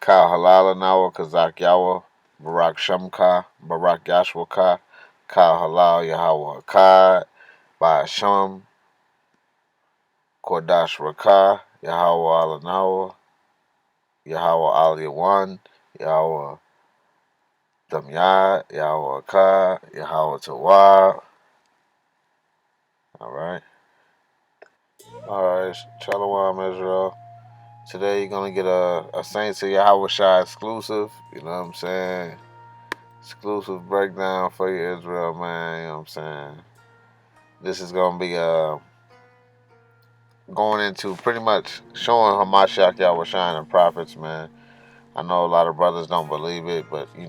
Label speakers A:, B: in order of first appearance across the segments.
A: Ka Halala Nawa Kazak Yawa Barak Shamka Barak Yashwa Ka Ka Halal Yahweh Ka Ba Sham Kodash Raka Yahweh Alanawa Yahweh Al Yawan Yahweh Damyad Yahweh Ka Yahweh Tawab. Alright. Alright. Shalom Israel. Today you're gonna get a Saints of Yahweh Shai exclusive. You know what I'm saying? Exclusive breakdown for you, Israel, man. You know what I'm saying? This is gonna be going into pretty much showing Hamashiach Yahweh Shai and prophets, man. I know a lot of brothers don't believe it, but here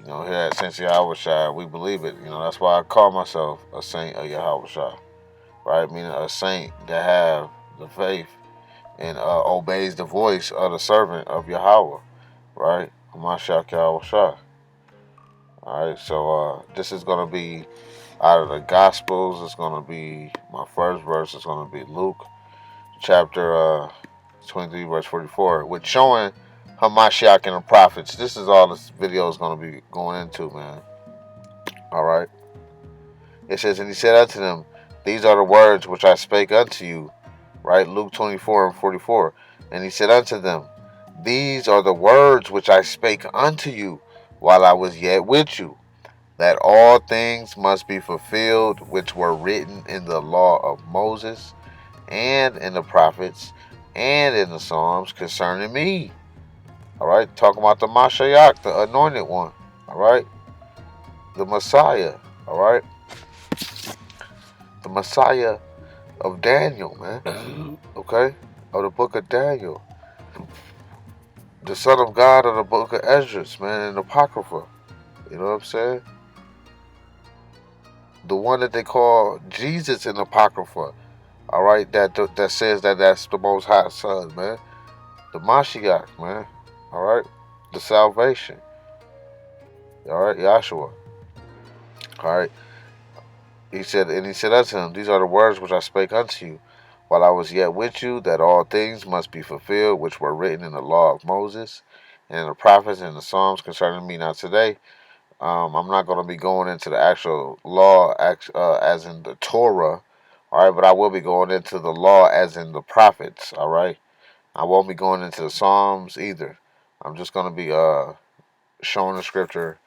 A: at Saints of Yahweh Shai, we believe it. That's why I call myself a Saint of Yahweh Shai, right? Meaning a saint that have the faith and obeys the voice of the servant of Yahweh, right? Hamashiach Yahweh Shai. Alright, so this is going to be out of the Gospels. It's going to be, my first verse is going to be Luke chapter 23, verse 44, with showing Hamashiach and the prophets. This is all this video is going to be going into, man. Alright. It says, and he said unto them, these are the words which I spake unto you. Right? Luke 24 and 44. And he said unto them, these are the words which I spake unto you while I was yet with you, that all things must be fulfilled which were written in the law of Moses, and in the prophets, and in the Psalms concerning me. Alright, talking about the Mashiach, the anointed one. Alright, the Messiah. Alright, the Messiah of Daniel, man. Okay, of the book of Daniel. The Son of God of the book of Esdras, man, and Apocrypha. You know what I'm saying? The one that they call Jesus in Apocrypha. Alright, that says that that's the most high son, man. The Mashiach, man. Alright? The salvation. Alright, Yahshua. Alright. He said unto him, these are the words which I spake unto you while I was yet with you, that all things must be fulfilled which were written in the law of Moses, and in the prophets, and the Psalms concerning me. Now today, I'm not going to be going into the actual law as in the Torah, alright, but I will be going into the law as in the prophets, alright? I won't be going into the Psalms either. I'm just going to be showing the scripture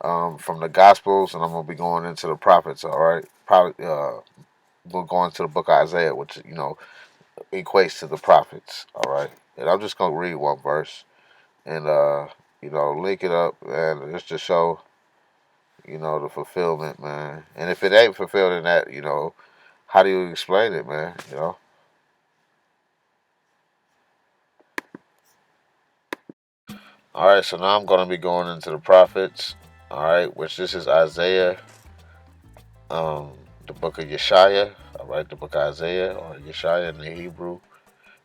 A: from the Gospels, and I'm going to be going into the prophets, alright? Probably we'll go into the book of Isaiah, which, equates to the prophets, alright? And I'm just going to read one verse and, link it up, and just to show, the fulfillment, man. And if it ain't fulfilled in that, how do you explain it, man? Alright, so now I'm going to be going into the prophets, alright, which this is Isaiah, the book of Yeshaya, alright, the book of Isaiah, or Yeshaya in the Hebrew,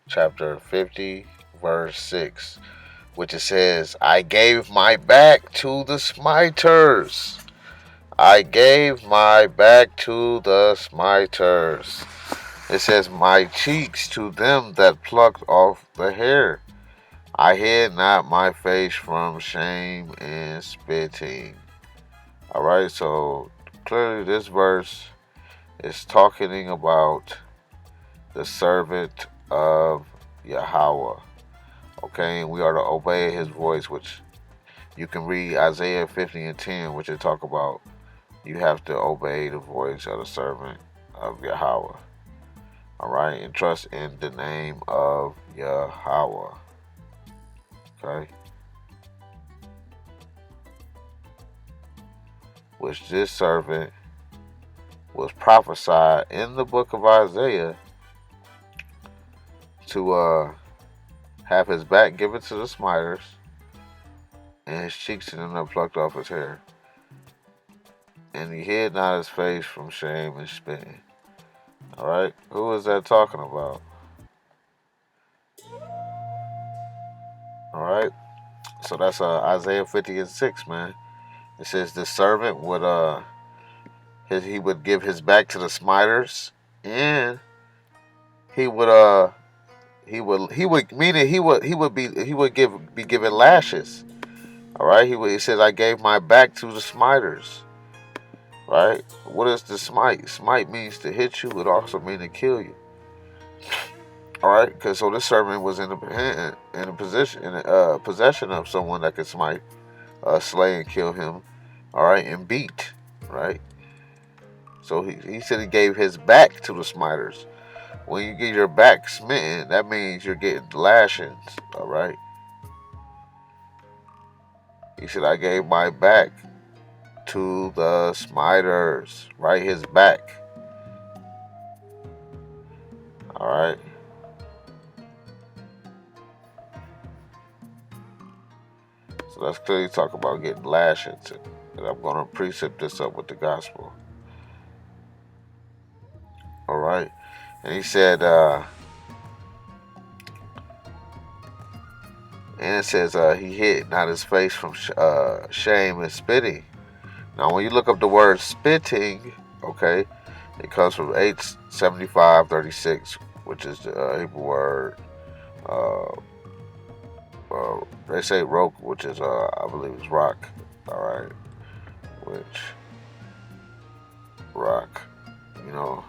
A: chapter 50, verse 6, which it says, I gave my back to the smiters. I gave my back to the smiters. It says, my cheeks to them that plucked off the hair. I hid not my face from shame and spitting. Alright, so clearly this verse is talking about the servant of Yahweh. Okay, and we are to obey his voice, which you can read Isaiah 50 and 10, which it talk about you have to obey the voice of the servant of Yahweh. Alright, and trust in the name of Yahweh. Okay? Which this servant was prophesied in the book of Isaiah to have his back given to the smiters and his cheeks to them that plucked off his hair. And he hid not his face from shame and spitting. Alright? Who is that talking about? Alright? So that's Isaiah 50 and 6, man. It says the servant would he would give his back to the smiters, and he would be given lashes. All right. He says, I gave my back to the smiters. Right. What is the smite? Smite means to hit you. It also means to kill you. All right. Because so this servant was in a position in possession of someone that could smite, slay and kill him. All right, and beat. Right. So he said he gave his back to the smiters. When you get your back smitten, that means you're getting lashings. All right. He said, I gave my back to the smiters. Right, his back. All right. So let's clearly talk about getting lashings. And I'm going to precept this up with the gospel. All right. And he said, and it says he hid not his face from shame and spitting. Now, when you look up the word spitting, okay, it comes from H7536, which is the Hebrew word. Uh, they say roke, which is I believe is rock. All right, which rock, you know,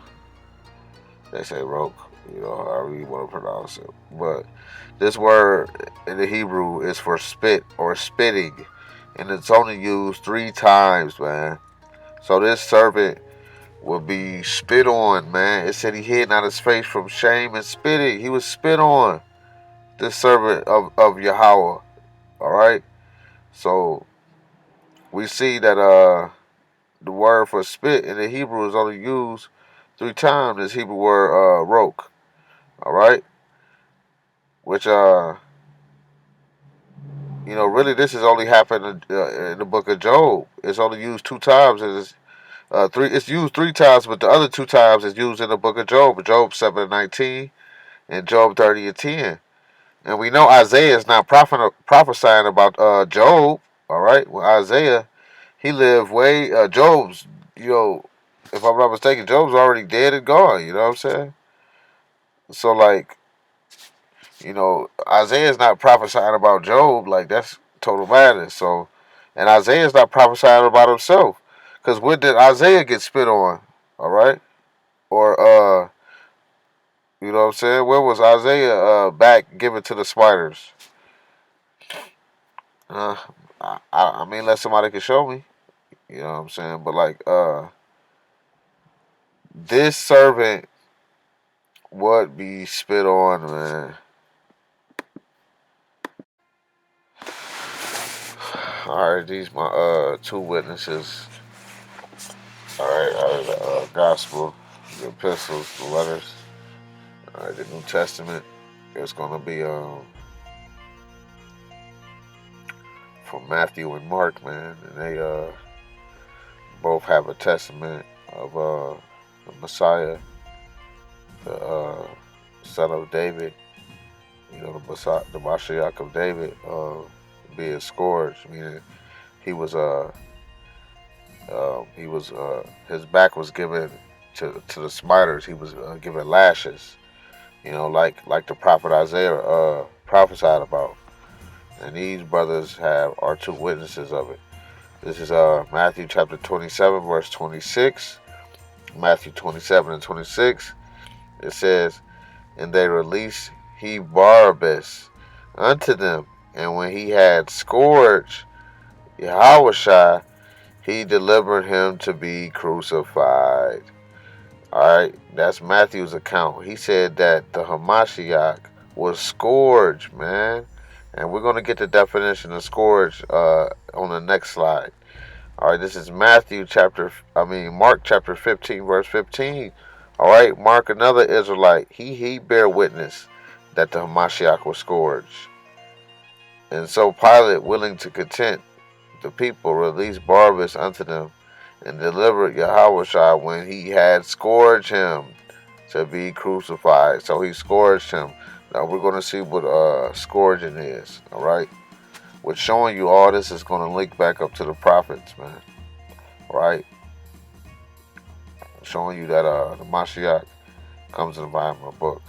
A: they say roke, however you want to pronounce it. But this word in the Hebrew is for spit or spitting, and it's only used 3 times, man. So this servant will be spit on, man. It said he hid not his face from shame and spitting. He was spit on. This servant of Yahweh. Alright? So we see that the word for spit in the Hebrew is only used 3 times. This Hebrew word roke. Alright? Which really this has only happened in the book of Job. It's only used 2 times. It's used 3 times, but the other 2 times it's used in the book of Job. Job 7:19 and Job 30:10. And we know Isaiah is not prophesying about Job. All right, well Isaiah, he lived Job's. If I'm not mistaken, Job's already dead and gone. You know what I'm saying? So like, Isaiah's not prophesying about Job. Like that's total madness. So, and Isaiah's not prophesying about himself, because when did Isaiah get spit on? All right, or you know what I'm saying? Where was Isaiah back given to the spiders? Uh, I mean, unless somebody can show me. You know what I'm saying? But like, this servant would be spit on, man. All right, these my 2 witnesses. All right, the gospel, the epistles, the letters. All right, the New Testament. It's gonna be from Matthew and Mark, man, and they both have a testament of the Messiah, the son of David. The Messiah, the Mashiach of David, being scourged, meaning he was his back was given to the smiters. He was given lashes, like the prophet Isaiah prophesied about. And these brothers are 2 witnesses of it. This is Matthew chapter 27, verse 26. Matthew 27 and 26. It says, and they released he Barabbas unto them, and when he had scourged Yahushua, he delivered him to be crucified. Alright, that's Matthew's account. He said that the Hamashiach was scourged, man. And we're going to get the definition of scourge on the next slide. Alright, this is Mark chapter 15, verse 15. Alright, Mark, another Israelite, he bear witness that the Hamashiach was scourged. And so Pilate, willing to content the people, released Barabbas unto them, and delivered Yahushua when he had scourged him to be crucified. So he scourged him. Now we're going to see what scourging is, all right? With showing you all this is going to link back up to the prophets, man, all right? Showing you that the Mashiach comes in the Bible book.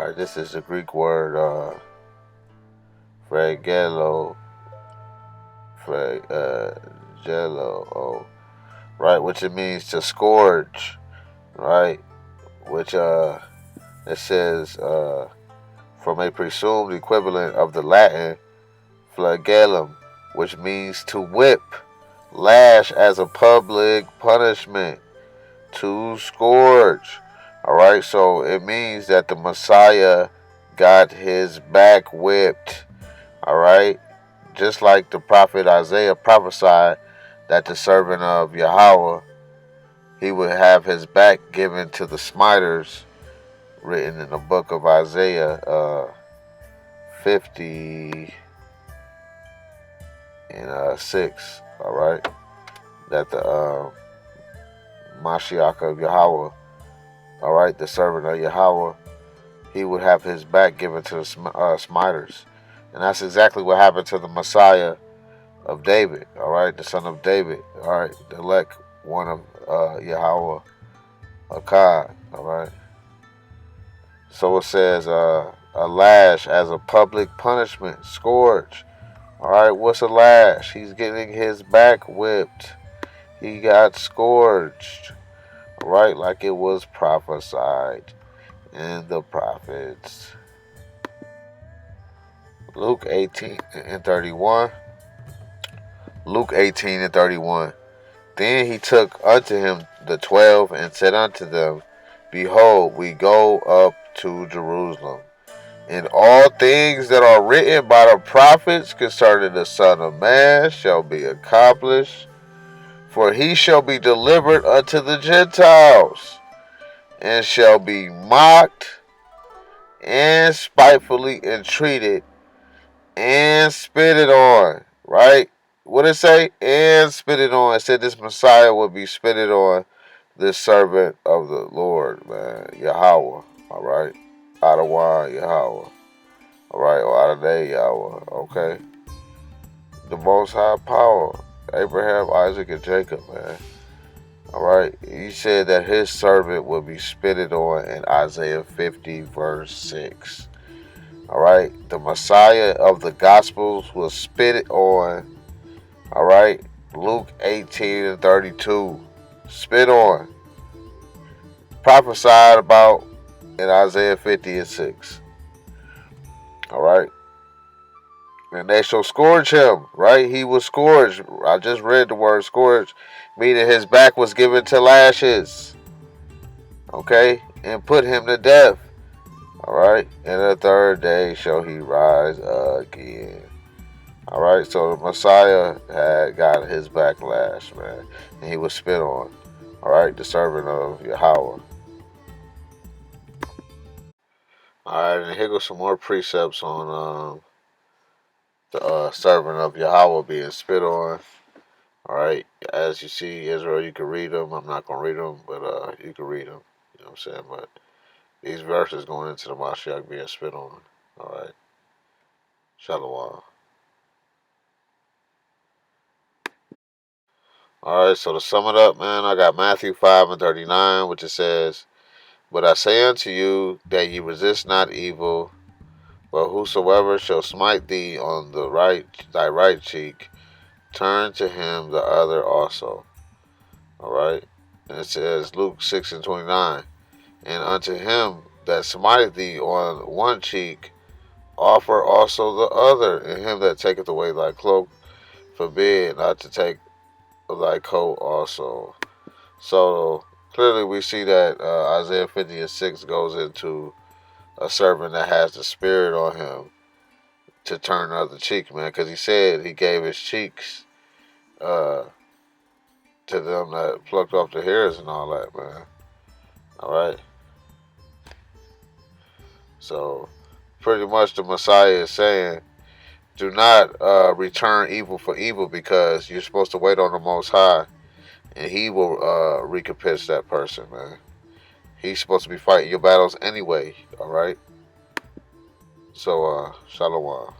A: Alright, this is the Greek word fragelo, fragelo, right, which it means to scourge, right, which it says from a presumed equivalent of the Latin flagellum, which means to whip, lash as a public punishment, to scourge. Alright, so it means that the Messiah got his back whipped. Alright, just like the prophet Isaiah prophesied that the servant of Yahweh, he would have his back given to the Smiters, written in the book of Isaiah 50 and 6. Alright, that the Mashiach of Yahweh, alright, the servant of Yahweh, he would have his back given to the Smiters. And that's exactly what happened to the Messiah of David, alright, the son of David, alright, the elect one of Yahweh Akkad, alright. So it says a lash as a public punishment, scourge. Alright, what's a lash? He's getting his back whipped. He got scourged. Alright, like it was prophesied in the prophets. Luke 18 and 31. Luke 18 and 31. Then he took unto him the 12 and said unto them, Behold, we go up to Jerusalem, and all things that are written by the prophets concerning the Son of Man shall be accomplished. For he shall be delivered unto the Gentiles, and shall be mocked, and spitefully entreated, and spitted on. Right? What did it say? And spitted on. It said this Messiah will be spitted on, this servant of the Lord, man. Yahweh. Alright? Adawan Yahweh. Alright? Or Adonai Yahweh. Okay? The Most High Power. Abraham, Isaac, and Jacob, man. Alright? He said that his servant will be spitted on in Isaiah 50, verse 6. Alright? The Messiah of the Gospels was spitted on. Alright? Luke 18 and 32. Spit on. Prophesied about in Isaiah 50 and 6. Alright? And they shall scourge him, right? He was scourged. I just read the word scourge, meaning his back was given to lashes. Okay? And put him to death. Alright? And the third day shall he rise again. Alright? So the Messiah had got his back lashed, man. And he was spit on. Alright? The servant of Yahweh. Alright, and here goes some more precepts on the servant of Yahweh being spit on. Alright, as you see, Israel, you can read them. I'm not going to read them, but you can read them. You know what I'm saying? But these verses going into the Mashiach being spit on. Alright. Shalom. Alright, so to sum it up, man, I got Matthew 5 and 39, which it says, But I say unto you that ye resist not evil, but whosoever shall smite thee on thy right cheek, turn to him the other also. Alright? And it says Luke 6 and 29. And unto him that smiteth thee on one cheek, offer also the other. And him that taketh away thy cloak, forbid not to take thy coat also. So clearly we see that Isaiah 50 and 6 goes into a servant that has the spirit on him to turn the other cheek, man. Because he said he gave his cheeks to them that plucked off the hairs and all that, man. Alright? So, pretty much the Messiah is saying, do not return evil for evil, because you're supposed to wait on the Most High, and he will recompense that person, man. He's supposed to be fighting your battles anyway, alright? So, Shalom.